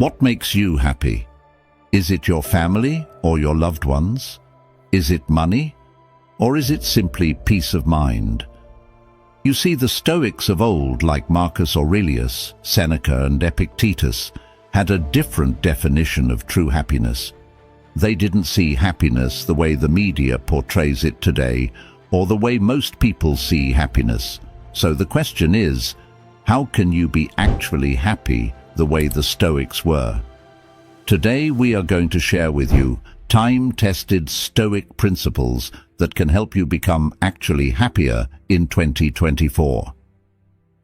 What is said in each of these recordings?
What makes you happy? Is it your family or your loved ones? Is it money? Or is it simply peace of mind? You see, the Stoics of old, like Marcus Aurelius, Seneca, and Epictetus, had a different definition of true happiness. They didn't see happiness the way the media portrays it today, or the way most people see happiness. So the question is, how can you be actually happy the way the Stoics were? Today we are going to share with you time-tested Stoic principles that can help you become actually happier in 2024.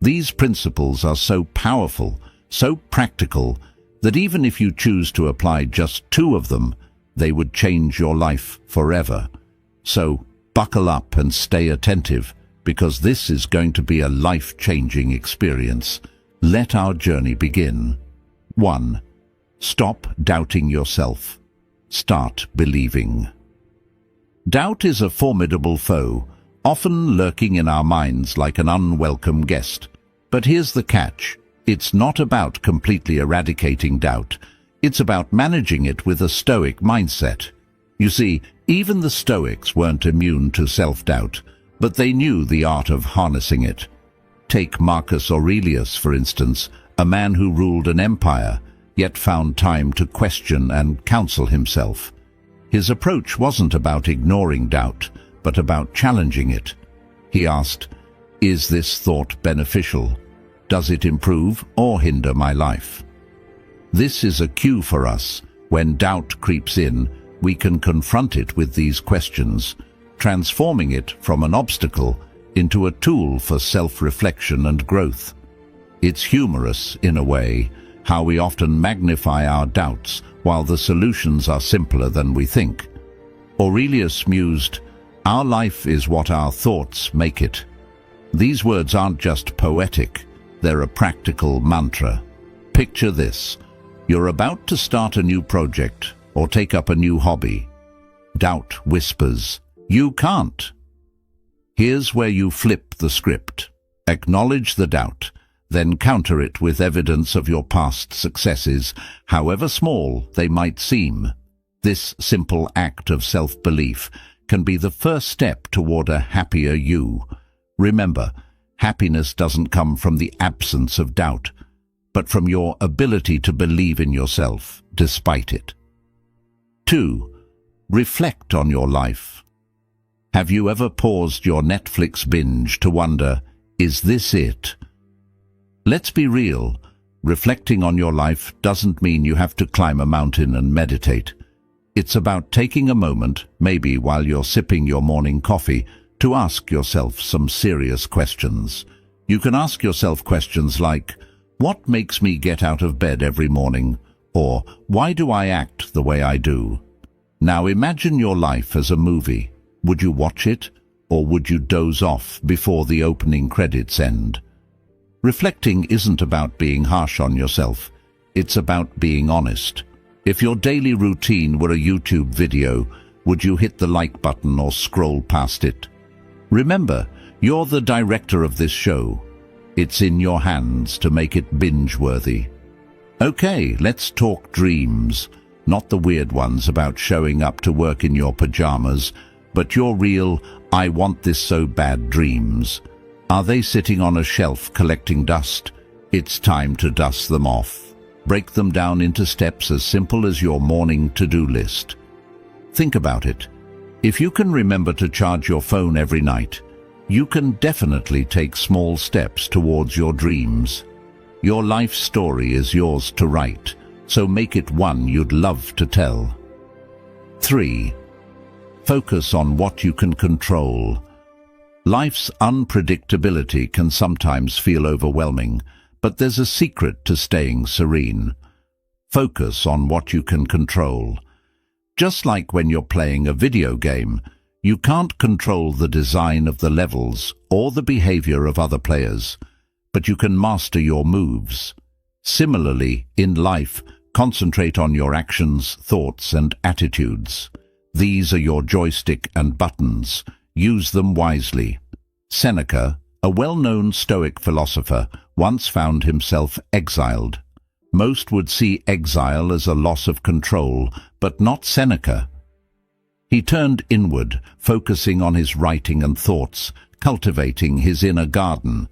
These principles are so powerful, so practical, that even if you choose to apply just 2 of them, they would change your life forever. So buckle up and stay attentive, because this is going to be a life-changing experience. Let our journey begin. 1. Stop doubting yourself. Start believing. Doubt is a formidable foe, often lurking in our minds like an unwelcome guest. But here's the catch. It's not about completely eradicating doubt. It's about managing it with a Stoic mindset. You see, even the Stoics weren't immune to self-doubt, but they knew the art of harnessing it. Take Marcus Aurelius, for instance, a man who ruled an empire, yet found time to question and counsel himself. His approach wasn't about ignoring doubt, but about challenging it. He asked, "Is this thought beneficial? Does it improve or hinder my life?" This is a cue for us. When doubt creeps in, we can confront it with these questions, transforming it from an obstacle into a tool for self-reflection and growth. It's humorous, in a way, how we often magnify our doubts while the solutions are simpler than we think. Aurelius mused, "Our life is what our thoughts make it." These words aren't just poetic, they're a practical mantra. Picture this. You're about to start a new project or take up a new hobby. Doubt whispers, "You can't." Here's where you flip the script. Acknowledge the doubt, then counter it with evidence of your past successes, however small they might seem. This simple act of self-belief can be the first step toward a happier you. Remember, happiness doesn't come from the absence of doubt, but from your ability to believe in yourself despite it. 2. Reflect on your life. Have you ever paused your Netflix binge to wonder, is this it? Let's be real. Reflecting on your life doesn't mean you have to climb a mountain and meditate. It's about taking a moment, maybe while you're sipping your morning coffee, to ask yourself some serious questions. You can ask yourself questions like, what makes me get out of bed every morning? Or, why do I act the way I do? Now imagine your life as a movie. Would you watch it, or would you doze off before the opening credits end? Reflecting isn't about being harsh on yourself. It's about being honest. If your daily routine were a YouTube video, would you hit the like button or scroll past it? Remember, you're the director of this show. It's in your hands to make it binge-worthy. Okay, let's talk dreams. Not the weird ones about showing up to work in your pajamas, but your real, I want this so bad dreams. Are they sitting on a shelf collecting dust? It's time to dust them off. Break them down into steps as simple as your morning to-do list. Think about it. If you can remember to charge your phone every night, you can definitely take small steps towards your dreams. Your life story is yours to write, so make it one you'd love to tell. 3. Focus on what you can control. Life's unpredictability can sometimes feel overwhelming, but there's a secret to staying serene. Focus on what you can control. Just like when you're playing a video game, you can't control the design of the levels or the behavior of other players, but you can master your moves. Similarly, in life, concentrate on your actions, thoughts, and attitudes. These are your joystick and buttons. Use them wisely. Seneca, a well-known Stoic philosopher, once found himself exiled. Most would see exile as a loss of control, but not Seneca. He turned inward, focusing on his writing and thoughts, cultivating his inner garden.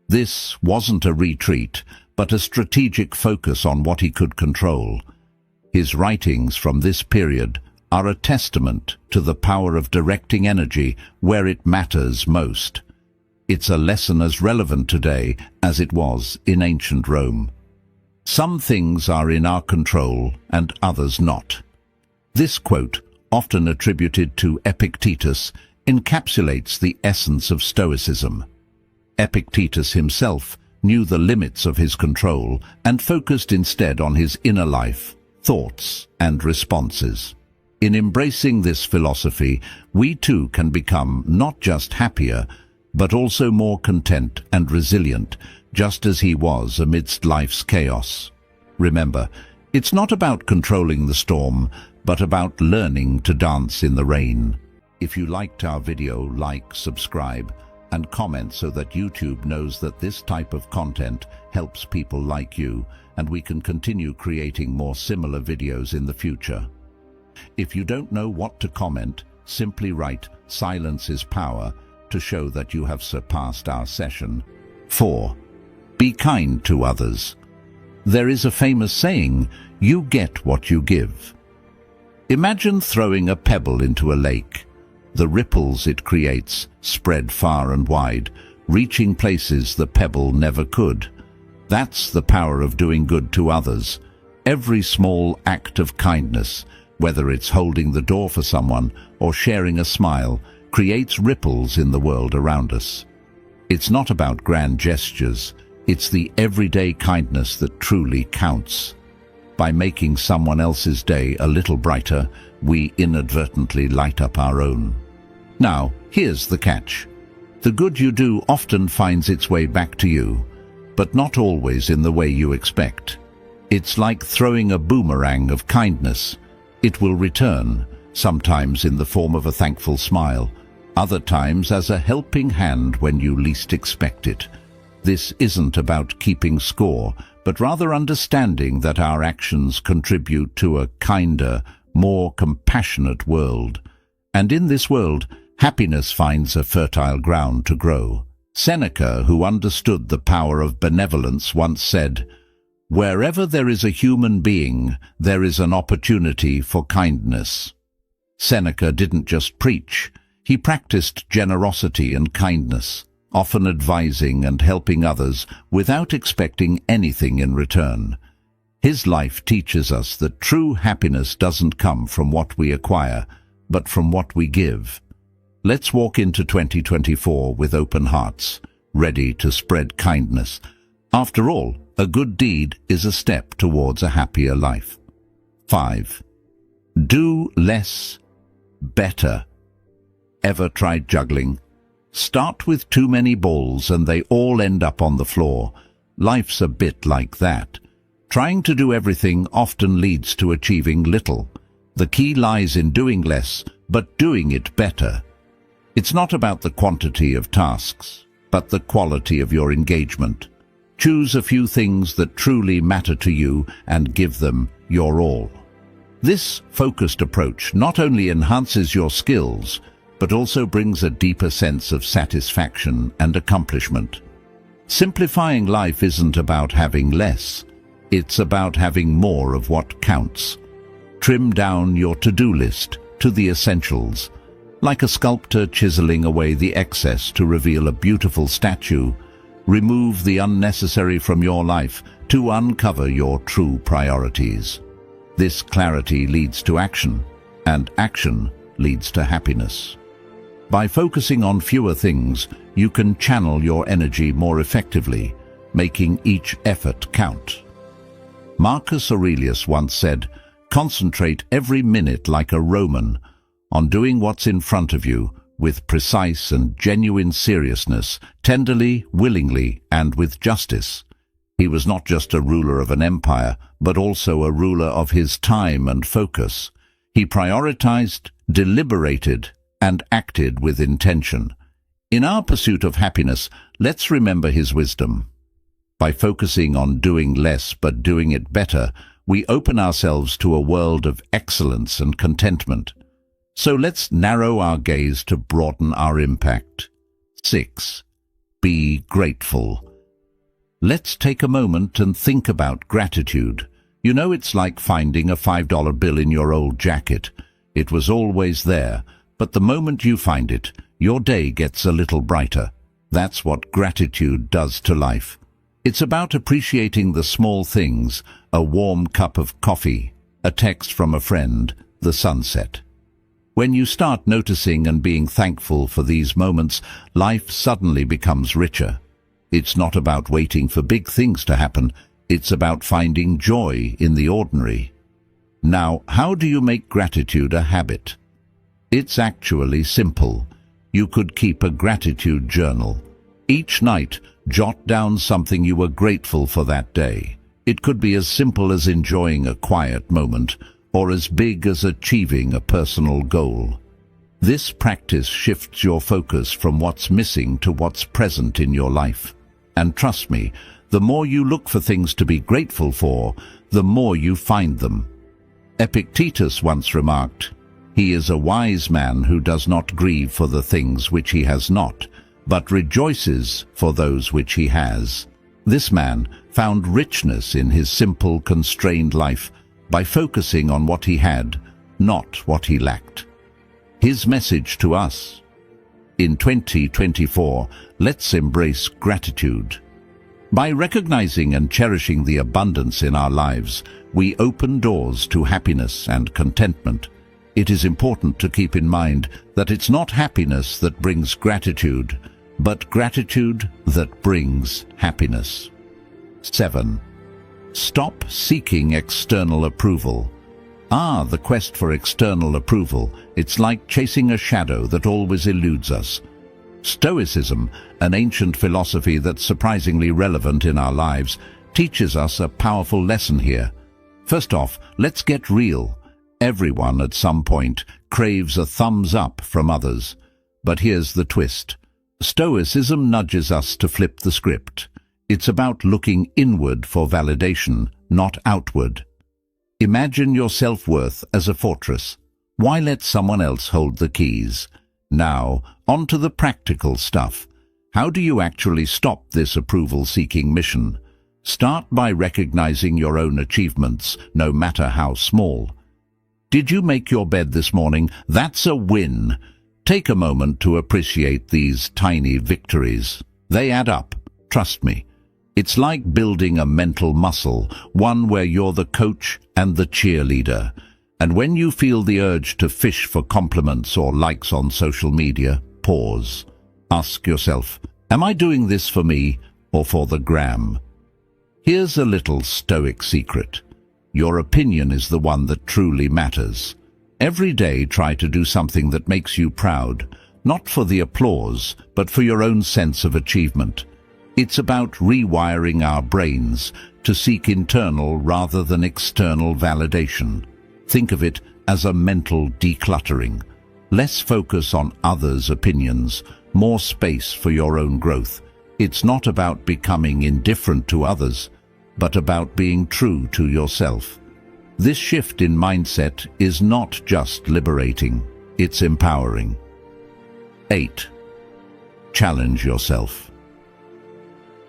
This wasn't a retreat, but a strategic focus on what he could control. His writings from this period are a testament to the power of directing energy where it matters most. It's a lesson as relevant today as it was in ancient Rome. Some things are in our control and others not. This quote, often attributed to Epictetus, encapsulates the essence of Stoicism. Epictetus himself knew the limits of his control and focused instead on his inner life, thoughts, and responses. In embracing this philosophy, we too can become not just happier, but also more content and resilient, just as he was amidst life's chaos. Remember, it's not about controlling the storm, but about learning to dance in the rain. If you liked our video, like, subscribe, and comment so that YouTube knows that this type of content helps people like you, and we can continue creating more similar videos in the future. If you don't know what to comment, simply write "Silence is power" to show that you have surpassed our session. 4. Be kind to others. There is a famous saying, "You get what you give." Imagine throwing a pebble into a lake. The ripples it creates spread far and wide, reaching places the pebble never could. That's the power of doing good to others. Every small act of kindness, whether it's holding the door for someone or sharing a smile, creates ripples in the world around us. It's not about grand gestures, it's the everyday kindness that truly counts. By making someone else's day a little brighter, we inadvertently light up our own. Now, here's the catch. The good you do often finds its way back to you, but not always in the way you expect. It's like throwing a boomerang of kindness. It will return, sometimes in the form of a thankful smile, other times as a helping hand when you least expect it. This isn't about keeping score, but rather understanding that our actions contribute to a kinder, more compassionate world. And in this world, happiness finds a fertile ground to grow. Seneca, who understood the power of benevolence, once said, "Wherever there is a human being, there is an opportunity for kindness." Seneca didn't just preach, he practiced generosity and kindness, often advising and helping others without expecting anything in return. His life teaches us that true happiness doesn't come from what we acquire, but from what we give. Let's walk into 2024 with open hearts, ready to spread kindness. After all, a good deed is a step towards a happier life. 5. Do less, better. Ever tried juggling? Start with too many balls and they all end up on the floor. Life's a bit like that. Trying to do everything often leads to achieving little. The key lies in doing less, but doing it better. It's not about the quantity of tasks, but the quality of your engagement. Choose a few things that truly matter to you and give them your all. This focused approach not only enhances your skills, but also brings a deeper sense of satisfaction and accomplishment. Simplifying life isn't about having less, it's about having more of what counts. Trim down your to-do list to the essentials. Like a sculptor chiseling away the excess to reveal a beautiful statue, remove the unnecessary from your life to uncover your true priorities. This clarity leads to action, and action leads to happiness. By focusing on fewer things, you can channel your energy more effectively, making each effort count. Marcus Aurelius once said, "Concentrate every minute like a Roman on doing what's in front of you with precise and genuine seriousness, tenderly, willingly, and with justice." He was not just a ruler of an empire, but also a ruler of his time and focus. He prioritized, deliberated, and acted with intention. In our pursuit of happiness, let's remember his wisdom. By focusing on doing less but doing it better, we open ourselves to a world of excellence and contentment. So let's narrow our gaze to broaden our impact. 6. Be grateful. Let's take a moment and think about gratitude. You know, it's like finding a $5 bill in your old jacket. It was always there, but the moment you find it, your day gets a little brighter. That's what gratitude does to life. It's about appreciating the small things, a warm cup of coffee, a text from a friend, the sunset. When you start noticing and being thankful for these moments, life suddenly becomes richer. It's not about waiting for big things to happen. It's about finding joy in the ordinary. Now, how do you make gratitude a habit? It's actually simple. You could keep a gratitude journal. Each night, jot down something you were grateful for that day. It could be as simple as enjoying a quiet moment, or as big as achieving a personal goal. This practice shifts your focus from what's missing to what's present in your life. And trust me, the more you look for things to be grateful for, the more you find them. Epictetus once remarked, "He is a wise man who does not grieve for the things which he has not, but rejoices for those which he has." This man found richness in his simple, constrained life by focusing on what he had, not what he lacked. His message to us: in 2024, let's embrace gratitude. By recognizing and cherishing the abundance in our lives, we open doors to happiness and contentment. It is important to keep in mind that it's not happiness that brings gratitude, but gratitude that brings happiness. 7. Stop seeking external approval. The quest for external approval. It's like chasing a shadow that always eludes us. Stoicism, an ancient philosophy that's surprisingly relevant in our lives, teaches us a powerful lesson here. First off, let's get real. Everyone at some point craves a thumbs up from others. But here's the twist. Stoicism nudges us to flip the script. It's about looking inward for validation, not outward. Imagine your self-worth as a fortress. Why let someone else hold the keys? Now, on to the practical stuff. How do you actually stop this approval-seeking mission? Start by recognizing your own achievements, no matter how small. Did you make your bed this morning? That's a win. Take a moment to appreciate these tiny victories. They add up, trust me. It's like building a mental muscle, one where you're the coach and the cheerleader. And when you feel the urge to fish for compliments or likes on social media, pause. Ask yourself, am I doing this for me or for the gram? Here's a little Stoic secret. Your opinion is the one that truly matters. Every day try to do something that makes you proud, not for the applause, but for your own sense of achievement. It's about rewiring our brains to seek internal rather than external validation. Think of it as a mental decluttering. Less focus on others' opinions, more space for your own growth. It's not about becoming indifferent to others, but about being true to yourself. This shift in mindset is not just liberating, it's empowering. 8. Challenge yourself.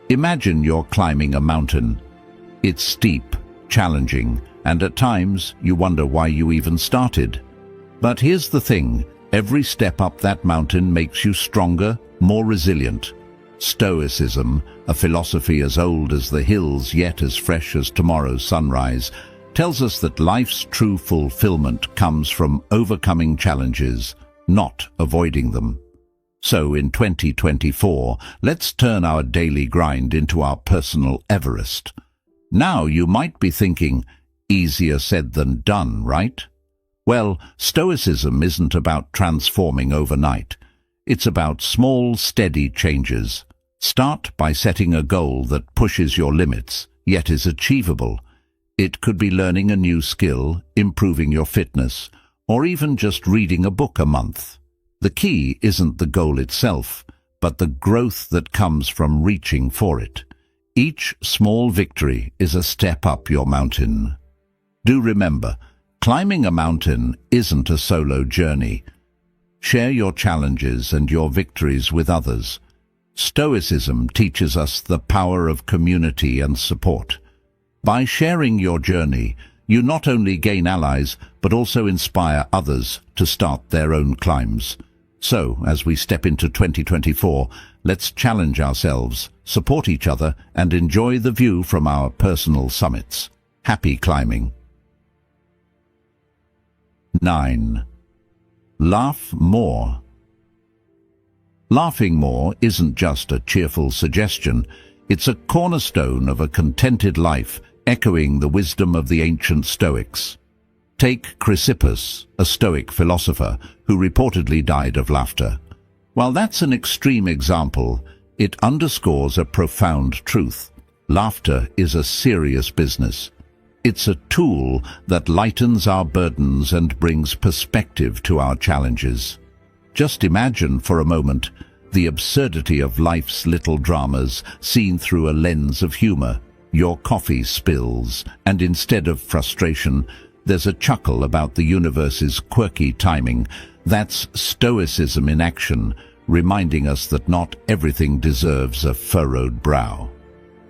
Imagine you're climbing a mountain. It's steep, challenging, and at times you wonder why you even started. But here's the thing, every step up that mountain makes you stronger, more resilient. Stoicism, a philosophy as old as the hills yet as fresh as tomorrow's sunrise, tells us that life's true fulfillment comes from overcoming challenges, not avoiding them. So in 2024, let's turn our daily grind into our personal Everest. Now you might be thinking, easier said than done, right? Well, Stoicism isn't about transforming overnight. It's about small, steady changes. Start by setting a goal that pushes your limits, yet is achievable. It could be learning a new skill, improving your fitness, or even just reading a book a month. The key isn't the goal itself, but the growth that comes from reaching for it. Each small victory is a step up your mountain. Do remember, climbing a mountain isn't a solo journey. Share your challenges and your victories with others. Stoicism teaches us the power of community and support. By sharing your journey, you not only gain allies, but also inspire others to start their own climbs. So, as we step into 2024, let's challenge ourselves, support each other, and enjoy the view from our personal summits. Happy climbing. 9. Laugh more. Laughing more isn't just a cheerful suggestion, it's a cornerstone of a contented life, echoing the wisdom of the ancient Stoics. Take Chrysippus, a Stoic philosopher, who reportedly died of laughter. While that's an extreme example, it underscores a profound truth. Laughter is a serious business. It's a tool that lightens our burdens and brings perspective to our challenges. Just imagine for a moment the absurdity of life's little dramas seen through a lens of humor. Your coffee spills, and instead of frustration, there's a chuckle about the universe's quirky timing. That's Stoicism in action, reminding us that not everything deserves a furrowed brow.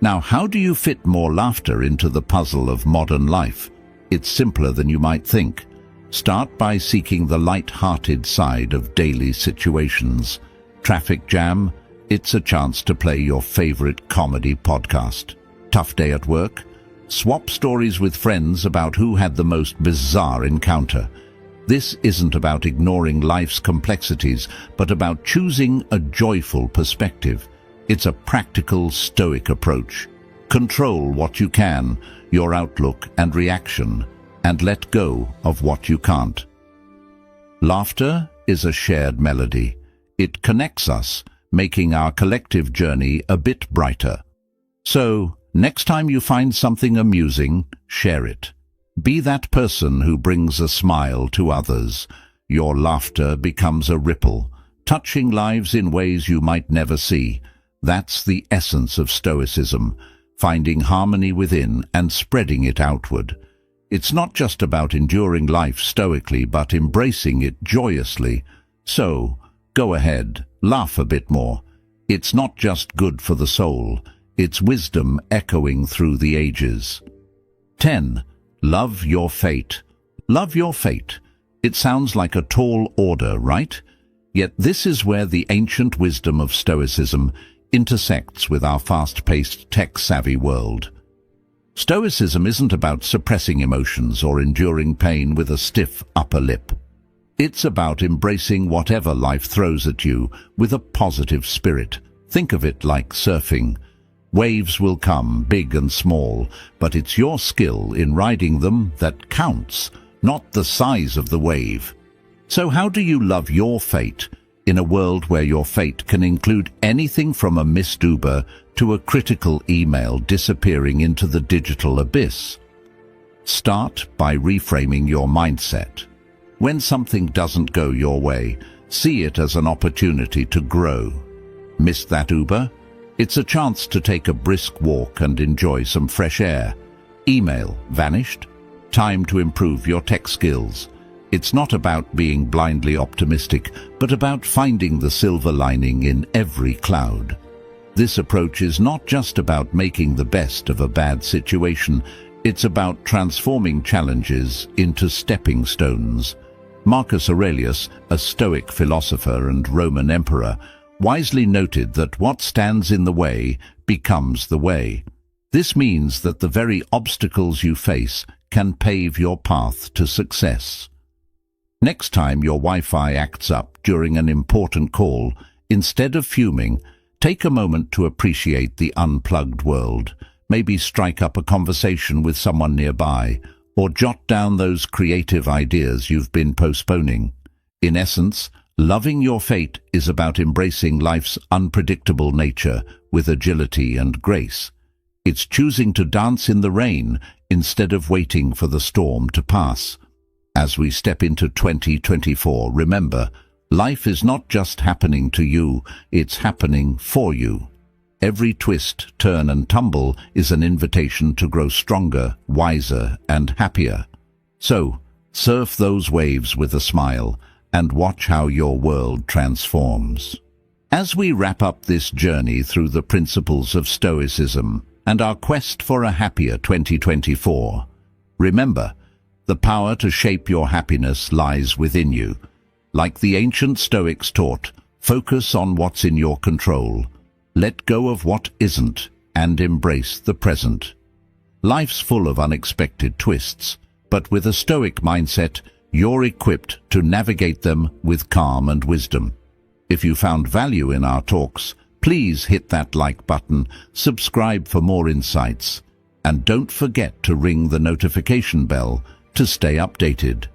Now, how do you fit more laughter into the puzzle of modern life? It's simpler than you might think. Start by seeking the light-hearted side of daily situations. Traffic jam? It's a chance to play your favorite comedy podcast. Tough day at work? Swap stories with friends about who had the most bizarre encounter. This isn't about ignoring life's complexities, but about choosing a joyful perspective. It's a practical Stoic approach. Control what you can, your outlook and reaction, and let go of what you can't. Laughter is a shared melody. It connects us, making our collective journey a bit brighter. So, next time you find something amusing, share it. Be that person who brings a smile to others. Your laughter becomes a ripple, touching lives in ways you might never see. That's the essence of Stoicism, finding harmony within and spreading it outward. It's not just about enduring life stoically, but embracing it joyously. So, go ahead, laugh a bit more. It's not just good for the soul, it's wisdom echoing through the ages. 10. Love your fate. Love your fate. It sounds like a tall order, right? Yet this is where the ancient wisdom of Stoicism intersects with our fast-paced, tech-savvy world. Stoicism isn't about suppressing emotions or enduring pain with a stiff upper lip. It's about embracing whatever life throws at you with a positive spirit. Think of it like surfing. Waves will come, big and small, but it's your skill in riding them that counts, not the size of the wave. So how do you love your fate in a world where your fate can include anything from a missed Uber to a critical email disappearing into the digital abyss? Start by reframing your mindset. When something doesn't go your way, see it as an opportunity to grow. Missed that Uber? It's a chance to take a brisk walk and enjoy some fresh air. Email vanished? Time to improve your tech skills. It's not about being blindly optimistic, but about finding the silver lining in every cloud. This approach is not just about making the best of a bad situation, it's about transforming challenges into stepping stones. Marcus Aurelius, a Stoic philosopher and Roman emperor, wisely noted that what stands in the way becomes the way. This means that the very obstacles you face can pave your path to success. Next time your Wi-Fi acts up during an important call, instead of fuming, take a moment to appreciate the unplugged world. Maybe strike up a conversation with someone nearby, or jot down those creative ideas you've been postponing. In essence, loving your fate is about embracing life's unpredictable nature with agility and grace. It's choosing to dance in the rain instead of waiting for the storm to pass. As we step into 2024, remember, life is not just happening to you, it's happening for you. Every twist, turn and tumble is an invitation to grow stronger, wiser and happier. So, surf those waves with a smile and watch how your world transforms. As we wrap up this journey through the principles of Stoicism and our quest for a happier 2024, remember, the power to shape your happiness lies within you. Like the ancient Stoics taught, focus on what's in your control. Let go of what isn't and embrace the present. Life's full of unexpected twists, but with a Stoic mindset, you're equipped to navigate them with calm and wisdom. If you found value in our talks, please hit that like button, subscribe for more insights, and don't forget to ring the notification bell to stay updated.